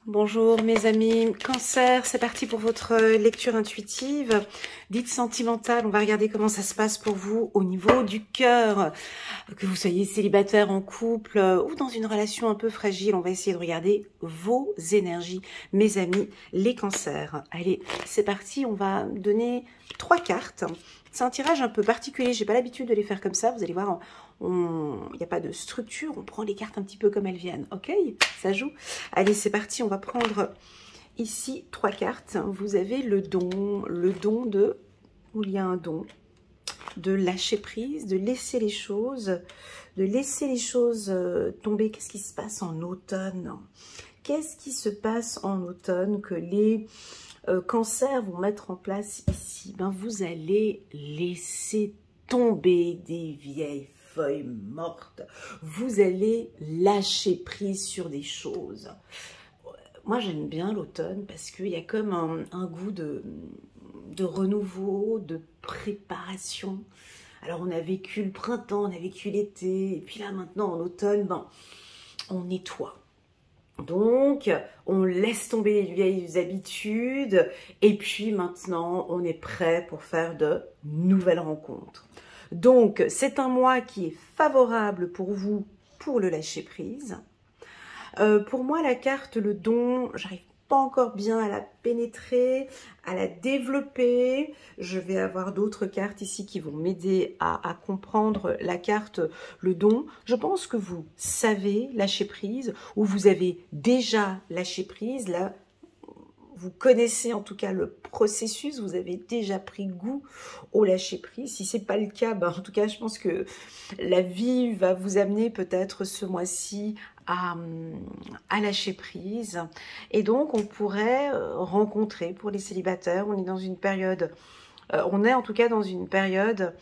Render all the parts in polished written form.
Bonjour mes amis, Cancer, c'est parti pour votre lecture intuitive, dite sentimentale. On va regarder comment ça se passe pour vous au niveau du cœur. Que vous soyez célibataire, en couple ou dans une relation un peu fragile, on va essayer de regarder vos énergies, mes amis, les cancers. Allez, c'est parti, on va donner 3 cartes. C'est un tirage un peu particulier, j'ai pas l'habitude de les faire comme ça, vous allez voir, il n'y a pas de structure, on prend les cartes un petit peu comme elles viennent, ok? Ça joue. Allez, c'est parti, on va prendre ici 3 cartes. Vous avez le don de, où il y a un don, de lâcher prise, de laisser les choses, tomber. Qu'est-ce qui se passe en automne? Qu'est-ce qui se passe en automne que les cancers vont mettre en place ici? Ben, vous allez laisser tomber des vieilles feuilles mortes. Vous allez lâcher prise sur des choses. Moi, j'aime bien l'automne parce qu'il y a comme un goût de renouveau, de préparation. Alors, on a vécu le printemps, on a vécu l'été, et puis là, maintenant, en automne, ben, on nettoie. Donc, on laisse tomber les vieilles habitudes, et puis maintenant, on est prêt pour faire de nouvelles rencontres. Donc, c'est un mois qui est favorable pour vous, pour le lâcher-prise. Pour moi, la carte, le don, j'arrive pas encore bien à la pénétrer, à la développer. Je vais avoir d'autres cartes ici qui vont m'aider à comprendre la carte, le don. Je pense que vous savez lâcher prise, ou vous avez déjà lâché prise. Là, vous connaissez en tout cas le processus, vous avez déjà pris goût au lâcher-prise. Si ce n'est pas le cas, ben en tout cas, je pense que la vie va vous amener peut-être ce mois-ci à lâcher prise. Et donc, on pourrait rencontrer, pour les célibataires, on est dans une période, on est en tout cas dans une période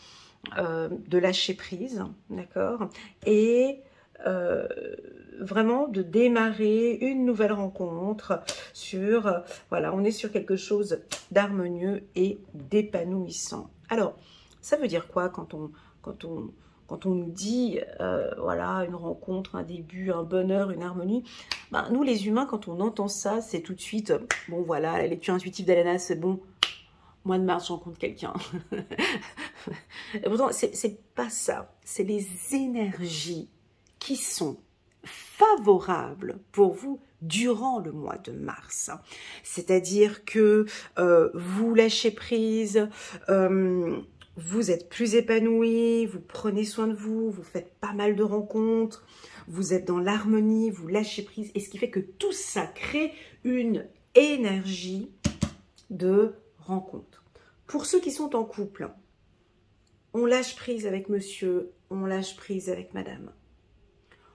de lâcher prise, d'accord? Et vraiment de démarrer une nouvelle rencontre sur, voilà, on est sur quelque chose d'harmonieux et d'épanouissant. Alors, ça veut dire quoi quand on nous dit, voilà, une rencontre, un début, un bonheur, une harmonie? Ben, nous les humains, quand on entend ça, c'est tout de suite, bon voilà, la lecture intuitive d'Alana, c'est bon, mois de mars, je rencontre quelqu'un. Pourtant, c'est pas ça, c'est les énergies qui sont favorables pour vous durant le mois de mars. C'est-à-dire que vous lâchez prise, vous êtes plus épanoui, vous prenez soin de vous, vous faites pas mal de rencontres, vous êtes dans l'harmonie, vous lâchez prise, et ce qui fait que tout ça crée une énergie de rencontre. Pour ceux qui sont en couple, on lâche prise avec monsieur, on lâche prise avec madame.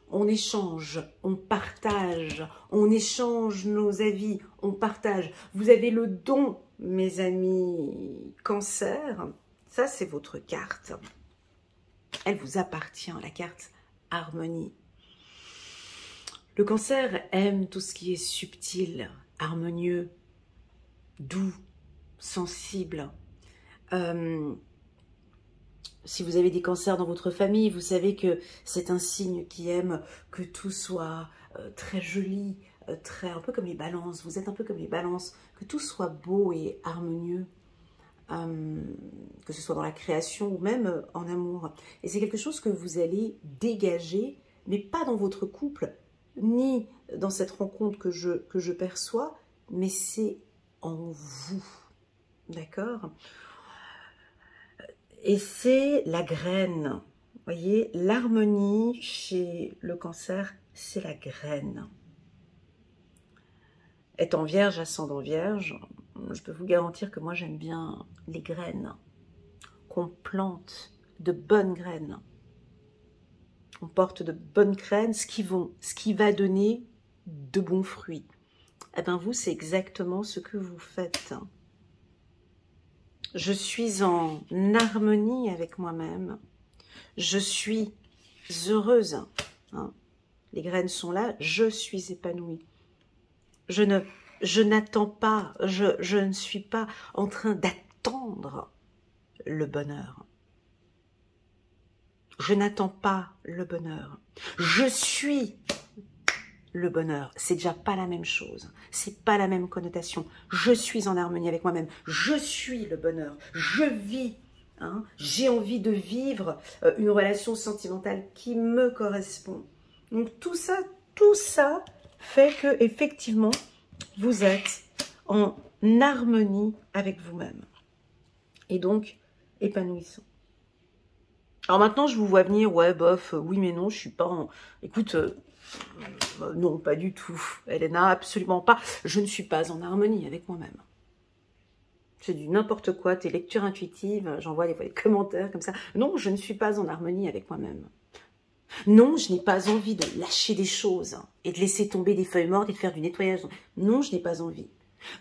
On échange, on partage, on échange nos avis, on partage. Vous avez le don, mes amis Cancer, ça c'est votre carte. Elle vous appartient, la carte harmonie. Le Cancer aime tout ce qui est subtil, harmonieux, doux, sensible. Si vous avez des cancers dans votre famille, vous savez que c'est un signe qui aime que tout soit très joli, un peu comme les balances. Vous êtes un peu comme les balances, que tout soit beau et harmonieux, que ce soit dans la création ou même en amour. Et c'est quelque chose que vous allez dégager, mais pas dans votre couple, ni dans cette rencontre que je perçois, mais c'est en vous. D'accord ? Et c'est la graine. Vous voyez, l'harmonie chez le Cancer, c'est la graine. Étant vierge, ascendant vierge, je peux vous garantir que moi j'aime bien les graines. Qu'on plante de bonnes graines. On porte de bonnes graines, ce qui va donner de bons fruits. Eh bien vous, c'est exactement ce que vous faites. Je suis en harmonie avec moi-même. Je suis heureuse. Hein. Les graines sont là. Je suis épanouie. Je n'attends pas. Je ne suis pas en train d'attendre le bonheur. Je n'attends pas le bonheur. Je suis le bonheur. C'est déjà pas la même chose. C'est pas la même connotation. Je suis en harmonie avec moi-même. Je suis le bonheur. Je vis. Hein, j'ai envie de vivre une relation sentimentale qui me correspond. Donc tout ça fait que effectivement vous êtes en harmonie avec vous-même. Et donc épanouissant. Alors maintenant je vous vois venir, ouais bof, oui mais non, je suis pas en... Écoute, non pas du tout, Elena, absolument pas. Je ne suis pas en harmonie avec moi-même. C'est du n'importe quoi, tes lectures intuitives, j'en vois des fois des commentaires comme ça. Non, je ne suis pas en harmonie avec moi-même. Non, je n'ai pas envie de lâcher des choses et de laisser tomber des feuilles mortes et de faire du nettoyage. Non, je n'ai pas envie.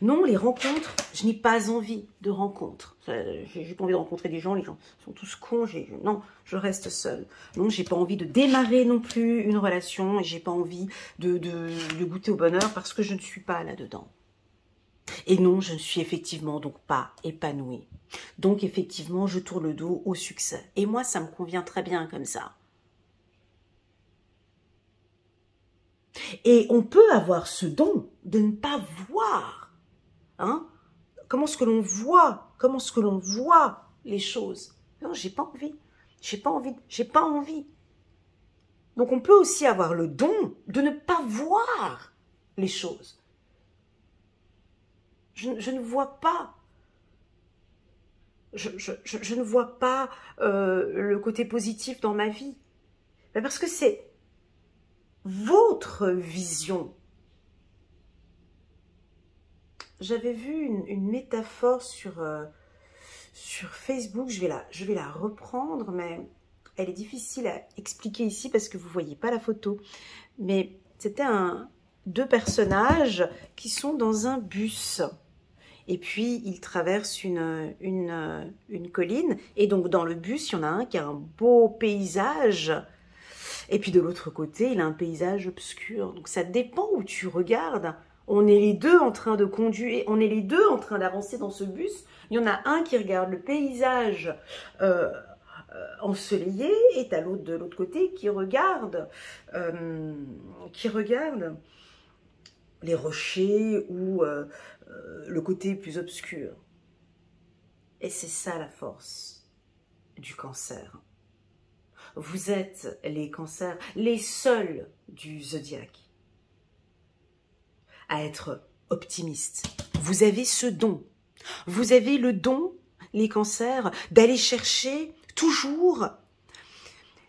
Non, les rencontres, je n'ai pas envie de rencontres. J'ai pas envie de rencontrer des gens sont tous cons. Non, je reste seule. Non, j'ai pas envie de démarrer non plus une relation et j'ai pas envie de goûter au bonheur parce que je ne suis pas là-dedans. Et non, je ne suis effectivement donc pas épanouie. Donc effectivement, je tourne le dos au succès. Et moi, ça me convient très bien comme ça. Et on peut avoir ce don de ne pas voir. Hein? Comment est-ce que l'on voit? Comment est-ce que l'on voit les choses? Non, j'ai pas envie. J'ai pas envie. J'ai pas envie. Donc on peut aussi avoir le don de ne pas voir les choses. Je ne vois pas. Je ne vois pas le côté positif dans ma vie. Parce que c'est votre vision. J'avais vu une métaphore sur Facebook, je vais la reprendre, mais elle est difficile à expliquer ici parce que vous ne voyez pas la photo. Mais c'était deux personnages qui sont dans un bus. Et puis, ils traversent une colline. Et donc, dans le bus, il y en a un qui a un beau paysage. Et puis, de l'autre côté, il a un paysage obscur. Donc, ça dépend où tu regardes. On est les deux en train de conduire. On est les deux en train d'avancer dans ce bus. Il y en a un qui regarde le paysage ensoleillé. Et t'as l'autre de l'autre côté qui regarde les rochers ou le côté plus obscur. Et c'est ça la force du cancer. Vous êtes les cancers, les seuls du zodiaque à être optimistes. Vous avez ce don. Vous avez le don, les cancers, d'aller chercher toujours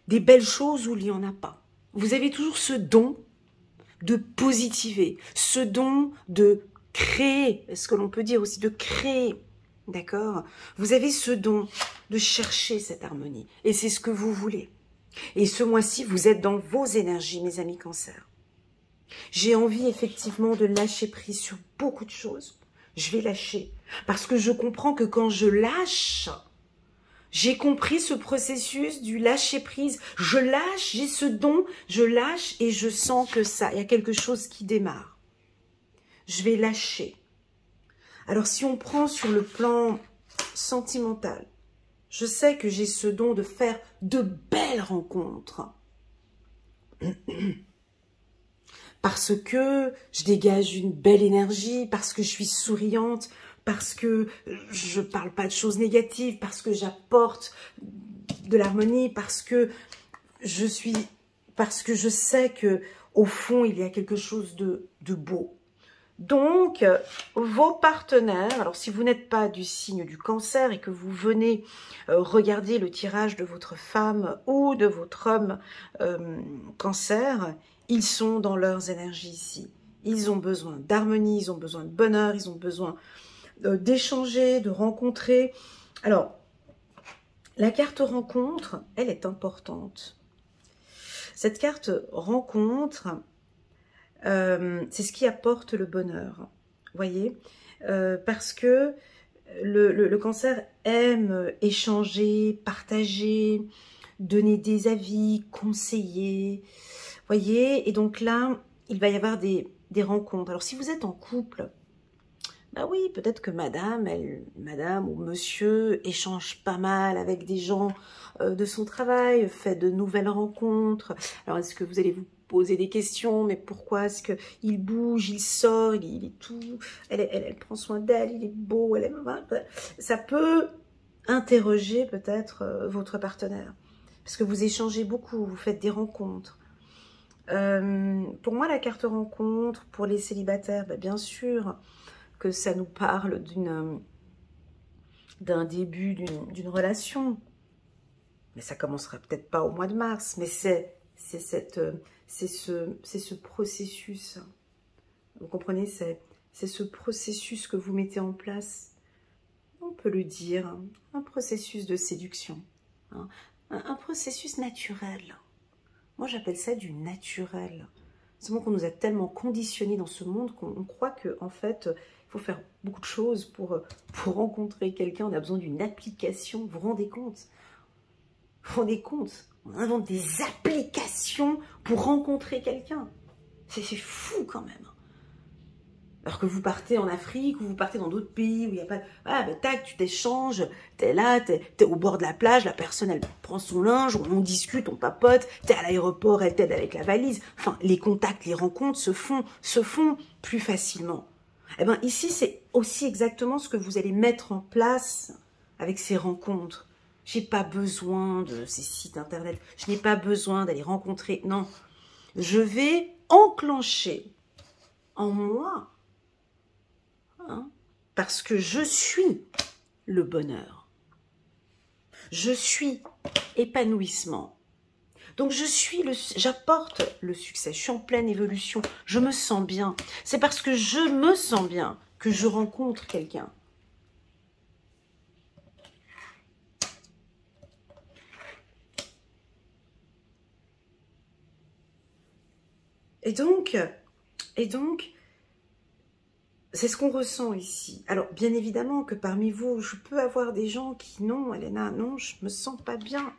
des belles choses où il n'y en a pas. Vous avez toujours ce don de positiver, ce don de créer, ce que l'on peut dire aussi de créer, d'accord? Vous avez ce don de chercher cette harmonie, et c'est ce que vous voulez. Et ce mois-ci, vous êtes dans vos énergies, mes amis cancers. J'ai envie effectivement de lâcher prise sur beaucoup de choses. Je vais lâcher, parce que je comprends que quand je lâche, j'ai compris ce processus du lâcher prise. Je lâche, j'ai ce don, je lâche et je sens que ça, il y a quelque chose qui démarre. Je vais lâcher. Alors si on prend sur le plan sentimental, je sais que j'ai ce don de faire de belles rencontres. Parce que je dégage une belle énergie, parce que je suis souriante, parce que je parle pas de choses négatives, parce que j'apporte de l'harmonie, parce que je sais que au fond il y a quelque chose de beau. Donc vos partenaires, alors si vous n'êtes pas du signe du cancer et que vous venez regarder le tirage de votre femme ou de votre homme cancer, ils sont dans leurs énergies ici. Ils ont besoin d'harmonie, ils ont besoin de bonheur, ils ont besoin d'échanger, de rencontrer. Alors, la carte rencontre, elle est importante. Cette carte rencontre, c'est ce qui apporte le bonheur, voyez, parce que le cancer aime échanger, partager, donner des avis, conseiller, voyez, et donc là, il va y avoir des rencontres. Alors, si vous êtes en couple, bah oui, peut-être que madame ou monsieur échange pas mal avec des gens de son travail, fait de nouvelles rencontres. Alors, est-ce que vous allez vous poser des questions, mais pourquoi est-ce qu'il bouge, il sort, il est tout, elle prend soin d'elle, il est beau, ça peut interroger peut-être votre partenaire, parce que vous échangez beaucoup, vous faites des rencontres. Pour moi, la carte rencontre, pour les célibataires, bien sûr que ça nous parle d'un début d'une relation, mais ça commencera peut-être pas au mois de mars, mais c'est ce processus, vous comprenez, c'est ce processus que vous mettez en place, on peut le dire, un processus de séduction, hein, un processus naturel. Moi j'appelle ça du naturel. C'est bon qu'on nous a tellement conditionnés dans ce monde qu'on croit qu'en fait, il faut faire beaucoup de choses pour rencontrer quelqu'un. On a besoin d'une application, vous vous rendez compte? Vous vous rendez compte? On invente des applications pour rencontrer quelqu'un. C'est fou quand même. Alors que vous partez en Afrique, ou vous partez dans d'autres pays où il n'y a pas... Ah, ben tac, tu t'échanges, t'es là, t'es au bord de la plage, la personne, elle prend son linge, on discute, on papote, t'es à l'aéroport, elle t'aide avec la valise. Enfin, les contacts, les rencontres se font plus facilement. Eh bien, ici, c'est aussi exactement ce que vous allez mettre en place avec ces rencontres. J'ai pas besoin de ces sites internet, je n'ai pas besoin d'aller rencontrer, non. Je vais enclencher en moi, hein, parce que je suis le bonheur. Je suis épanouissement. Donc j'apporte le succès, je suis en pleine évolution, je me sens bien. C'est parce que je me sens bien que je rencontre quelqu'un. Et donc, c'est ce qu'on ressent ici. Alors, bien évidemment que parmi vous, je peux avoir des gens qui, non, Elena, non, je me sens pas bien.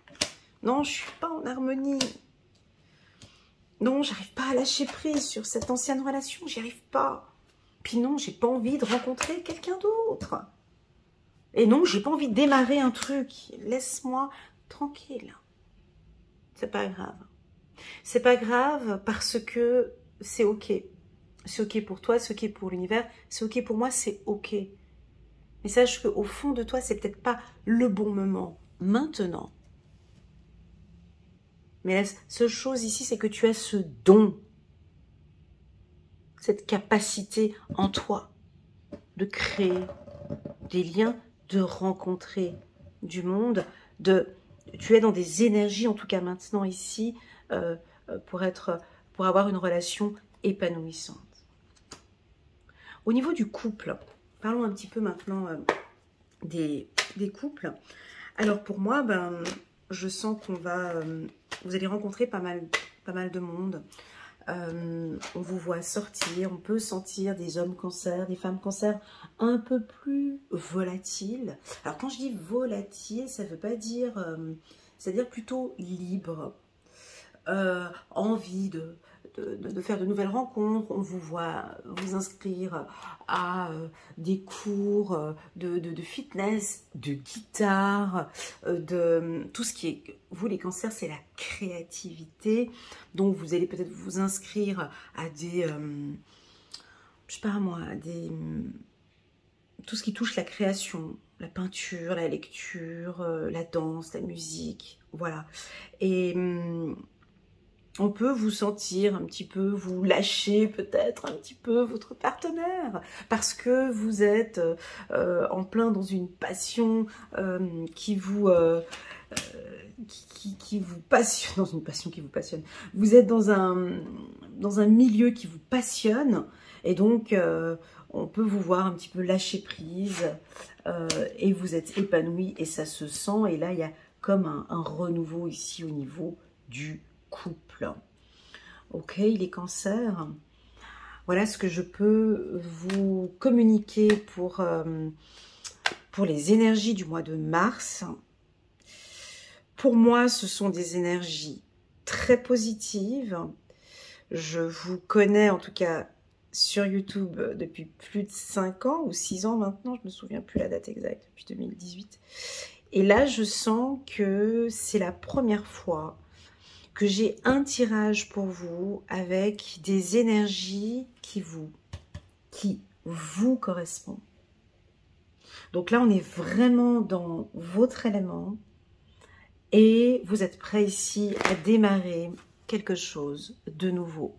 Non, je suis pas en harmonie. Non, j'arrive pas à lâcher prise sur cette ancienne relation, j'y arrive pas. Puis non, j'ai pas envie de rencontrer quelqu'un d'autre. Et non, j'ai pas envie de démarrer un truc. Laisse-moi tranquille. C'est pas grave. C'est pas grave parce que c'est ok. C'est ok pour toi, c'est ok pour l'univers, c'est ok pour moi, c'est ok. Mais sache qu'au fond de toi, c'est peut-être pas le bon moment, maintenant. Mais la seule chose ici, c'est que tu as ce don, cette capacité en toi de créer des liens, de rencontrer du monde, tu es dans des énergies, en tout cas maintenant ici, pour avoir une relation épanouissante. Au niveau du couple, parlons un petit peu maintenant des couples. Alors pour moi, je sens qu'on va, vous allez rencontrer pas mal de monde. On vous voit sortir, on peut sentir des hommes cancer, des femmes cancer un peu plus volatiles. Alors quand je dis volatile, ça ne veut pas dire, c'est-à-dire plutôt libre. Envie de faire de nouvelles rencontres, on vous voit vous inscrire à des cours de fitness, de guitare, de tout ce qui est, vous les cancers, c'est la créativité, donc vous allez peut-être vous inscrire à des, je sais pas moi, tout ce qui touche la création, la peinture, la lecture, la danse, la musique, voilà, et on peut vous sentir un petit peu, vous lâcher peut-être un petit peu votre partenaire parce que vous êtes en plein dans une passion qui vous passionne, dans une passion qui vous passionne. Vous êtes dans un milieu qui vous passionne et donc on peut vous voir un petit peu lâcher prise et vous êtes épanoui et ça se sent. Et là, il y a comme un renouveau ici au niveau du couple. Ok, les cancers, voilà ce que je peux vous communiquer pour les énergies du mois de mars. Pour moi, ce sont des énergies très positives. Je vous connais en tout cas sur YouTube depuis plus de 5 ans ou 6 ans maintenant, je ne me souviens plus la date exacte, depuis 2018. Et là, je sens que c'est la première fois que j'ai un tirage pour vous avec des énergies qui vous correspondent. Donc là, on est vraiment dans votre élément et vous êtes prêt ici à démarrer quelque chose de nouveau.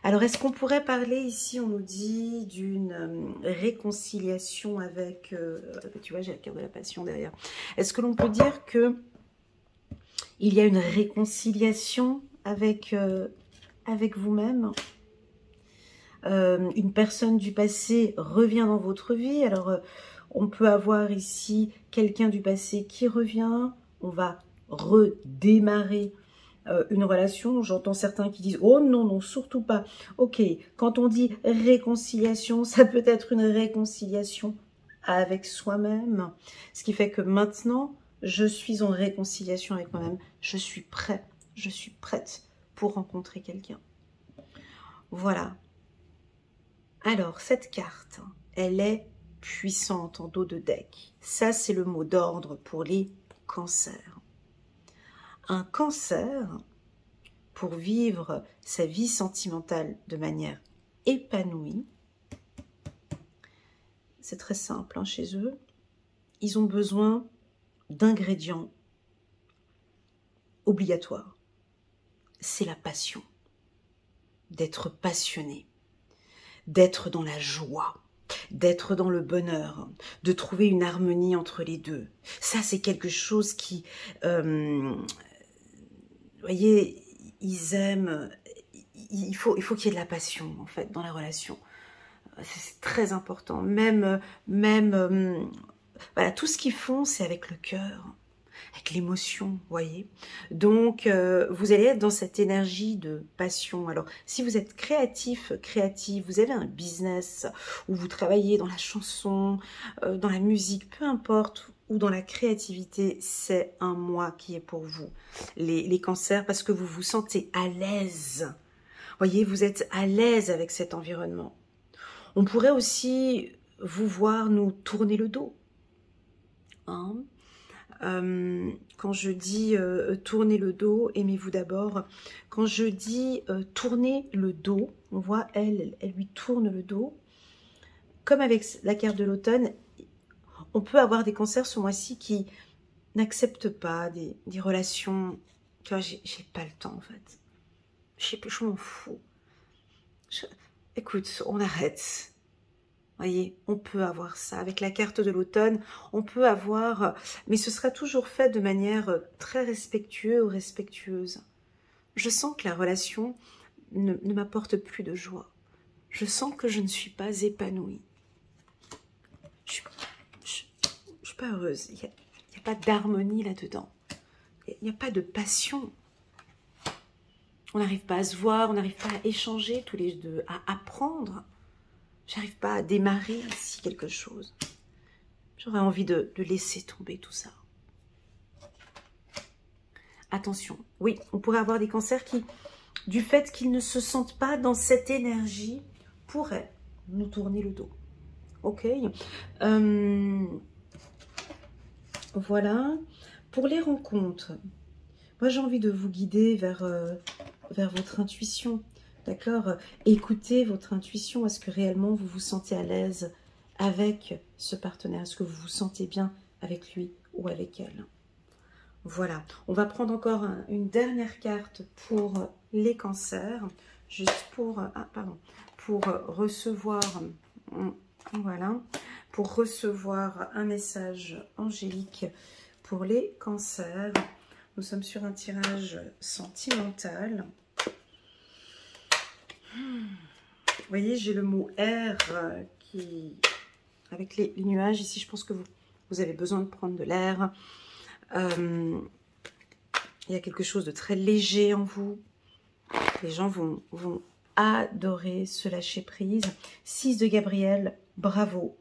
Alors, est-ce qu'on pourrait parler ici, on nous dit, d'une réconciliation avec... tu vois, j'ai la carte de la passion derrière. Est-ce que l'on peut dire que il y a une réconciliation avec, avec vous-même? Une personne du passé revient dans votre vie. Alors, on peut avoir ici quelqu'un du passé qui revient. On va redémarrer une relation. J'entends certains qui disent « Oh non, non, surtout pas ». Ok, quand on dit réconciliation, ça peut être une réconciliation avec soi-même. Ce qui fait que maintenant, je suis en réconciliation avec moi-même. Je suis prêt, je suis prête pour rencontrer quelqu'un. Voilà. Alors, cette carte, elle est puissante en dos de deck. Ça, c'est le mot d'ordre pour les cancers. Un cancer, pour vivre sa vie sentimentale de manière épanouie, c'est très simple hein, chez eux, ils ont besoin d'ingrédients obligatoires. C'est la passion, d'être passionné, d'être dans la joie, d'être dans le bonheur, de trouver une harmonie entre les deux. Ça, c'est quelque chose qui... vous voyez, ils aiment... Il faut qu'il y ait de la passion, en fait, dans la relation. C'est très important. Même voilà, tout ce qu'ils font, c'est avec le cœur, avec l'émotion, vous voyez. Donc, vous allez être dans cette énergie de passion. Alors, si vous êtes créatif, vous avez un business où vous travaillez dans la chanson, dans la musique, peu importe, ou dans la créativité, c'est un mois qui est pour vous. Les cancers, parce que vous vous sentez à l'aise. Voyez, vous êtes à l'aise avec cet environnement. On pourrait aussi vous voir nous tourner le dos. Hein? Quand je dis tourner le dos, aimez-vous d'abord. Quand je dis tourner le dos, on voit elle lui tourne le dos. Comme avec la carte de l'automne, on peut avoir des cancers ce mois-ci qui n'acceptent pas des relations. Tu vois, j'ai pas le temps en fait. Je m'en fous. Écoute, on arrête. Voyez, on peut avoir ça. Avec la carte de l'automne, on peut avoir... Mais ce sera toujours fait de manière très respectueuse ou respectueuse. Je sens que la relation ne m'apporte plus de joie. Je sens que je ne suis pas épanouie. Je suis pas heureuse. Il n'y a pas d'harmonie là-dedans. Il n'y a pas de passion. On n'arrive pas à se voir, on n'arrive pas à échanger tous les deux, à apprendre. J'arrive pas à démarrer ici quelque chose. J'aurais envie de laisser tomber tout ça. Attention, oui, on pourrait avoir des cancers qui, du fait qu'ils ne se sentent pas dans cette énergie, pourraient nous tourner le dos. Ok. Voilà. Pour les rencontres, moi j'ai envie de vous guider vers votre intuition. D'accord? Écoutez votre intuition. Est-ce que réellement vous vous sentez à l'aise avec ce partenaire? Est-ce que vous vous sentez bien avec lui ou avec elle? Voilà. On va prendre encore une dernière carte pour les cancers. Juste pour... Ah, pardon. Pour recevoir... Voilà. Pour recevoir un message angélique pour les cancers. Nous sommes sur un tirage sentimental. Vous voyez, j'ai le mot air qui... Avec les nuages, ici, je pense que vous avez besoin de prendre de l'air. Il y a quelque chose de très léger en vous. Les gens vont adorer se lâcher prise. 6 de Gabriel, bravo.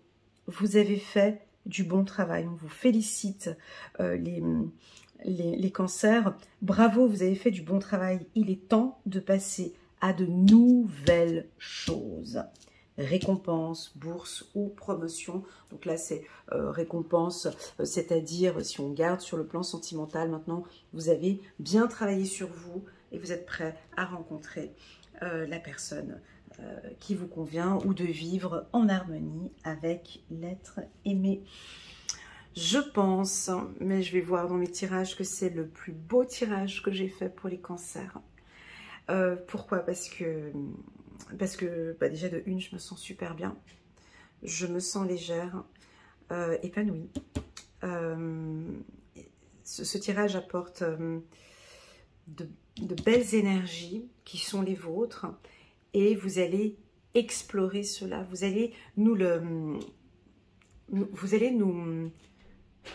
Vous avez fait du bon travail. On vous félicite, les cancers. Bravo, vous avez fait du bon travail. Il est temps de passer à de nouvelles choses. Récompense, bourse ou promotion. Donc là, c'est récompense, c'est-à-dire si on garde sur le plan sentimental, maintenant, vous avez bien travaillé sur vous, et vous êtes prêt à rencontrer la personne qui vous convient ou de vivre en harmonie avec l'être aimé. Je pense, mais je vais voir dans mes tirages que c'est le plus beau tirage que j'ai fait pour les cancers. Pourquoi? Parce que déjà de une, je me sens super bien. Je me sens légère, épanouie. Ce tirage apporte de belles énergies qui sont les vôtres et vous allez explorer cela. Vous allez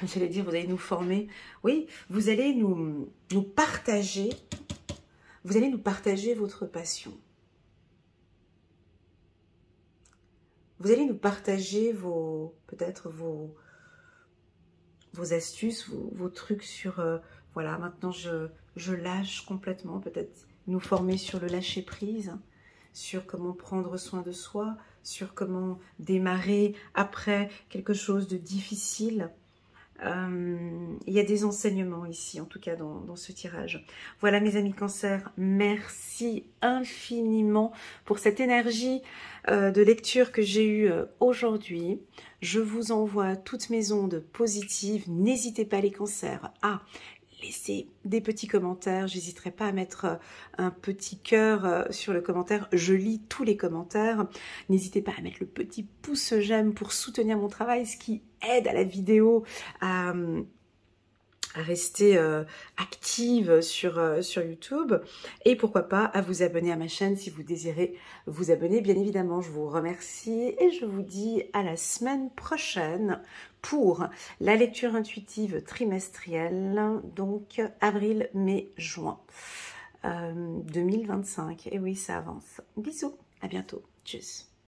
j'allais dire, vous allez nous former. Oui, vous allez nous partager. Vous allez nous partager votre passion. Vous allez nous partager peut-être vos astuces, vos trucs sur, voilà, maintenant je lâche complètement, peut-être nous former sur le lâcher prise, sur comment prendre soin de soi, sur comment démarrer après quelque chose de difficile. Il y a des enseignements ici, en tout cas dans ce tirage. Voilà mes amis Cancer, merci infiniment pour cette énergie de lecture que j'ai eue aujourd'hui. Je vous envoie toutes mes ondes positives. N'hésitez pas les cancers à laisser des petits commentaires. J'hésiterai pas à mettre un petit cœur sur le commentaire. Je lis tous les commentaires. N'hésitez pas à mettre le petit pouce j'aime pour soutenir mon travail, ce qui aide à la vidéo à rester active sur YouTube. Et pourquoi pas à vous abonner à ma chaîne si vous désirez vous abonner. Bien évidemment, je vous remercie et je vous dis à la semaine prochaine pour la lecture intuitive trimestrielle, donc avril, mai, juin 2025. Et oui, ça avance. Bisous, à bientôt. Tchuss.